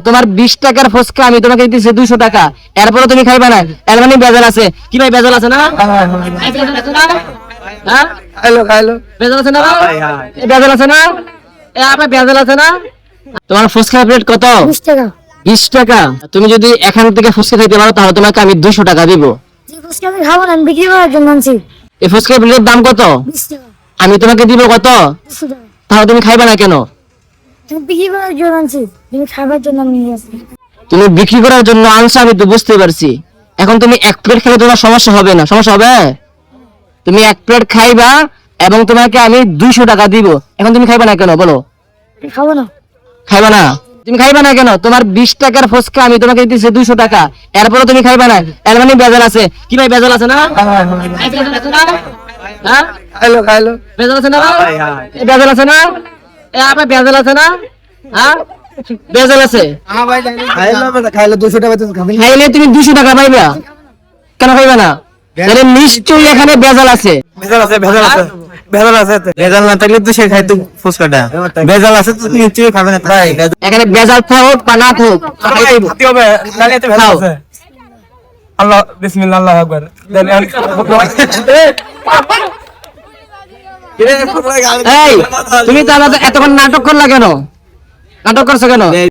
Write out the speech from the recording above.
তোমার 20 টাকার ফুচকা আমি তোমাকে দিতেছি 200 টাকা, এরপরে তুমি খাইবা না, এর মানে বেজাল আছে। কি ভাই বেজাল আছে না? হ্যাঁ খাইলো বেজাল আছে না? বেজাল আছে না? আপনার বেজাল আছে না? তোমার ফুচকা প্লেট কত? 20 টাকা। 20 টাকা। তুমি যদি এখান থেকে ফুচকা খাইতে পারো তাহলে তোমাকে আমি 200 টাকা দিব। যে ফুচকা আমি খাবো না, আমি বিক্রি করার জন্য আনছি। এই ফুচকা প্লেটের দাম কত? 20 টাকা। আমি তোমাকে দিব কত? 200 টাকা। তাহলে তুমি খাইবা না কেন? তুমি বিক্রি করার জন্য আনছি, তুমি খাবার জন্য আমি নিয়ে আসছি। তুমি বিক্রি করার জন্য আনছো, আমি তো বুঝতে পারছি। এখন তুমি এক প্লেট খেলে তোমার সমস্যা হবে না? সমস্যা হবে? তুমি এক প্লেট খাইবা এবং তোমাকে আমি 200 টাকা দিব। এখন তুমি খাইবা না কেন বলো? আমি খাবো না। খাইবা না? তুমি খাইবা না কেন? তোমার 20 টাকার ফুচকা আমি তোমাকে দিতেছি 200 টাকা, এরপরে তুমি খাইবা না, এর মানে বেজাল আছে। কি ভাই বেজাল আছে না? হ্যাঁ খাইলো বেজাল আছে না? বেজাল আছে না? আপনার বেজাল আছে না? হ্যাঁ বেজাল আছে। খাইলে 200 টাকা তো খাবেন। খাইলে তুমি 200 টাকা পাইবা, কেন খাইবা না? তাহলে নিশ্চয়ই এখানে বেজাল আছে। ভেজাল না থাকলে তো সে খাইতো ফুচকাটা। ভেজাল আছে তো নিশ্চয়ই খাবে না তাই। এখানে বেজাল থাকুক বা না থাকুক খাইতে হবে তাহলে তো ভেজাল আছে। আল্লাহ বিসমিল্লাহ আল্লাহু আকবার। এই তুমি তাহলে এতক্ষণ নাটক করলা কেন? নাটক করছো কেন?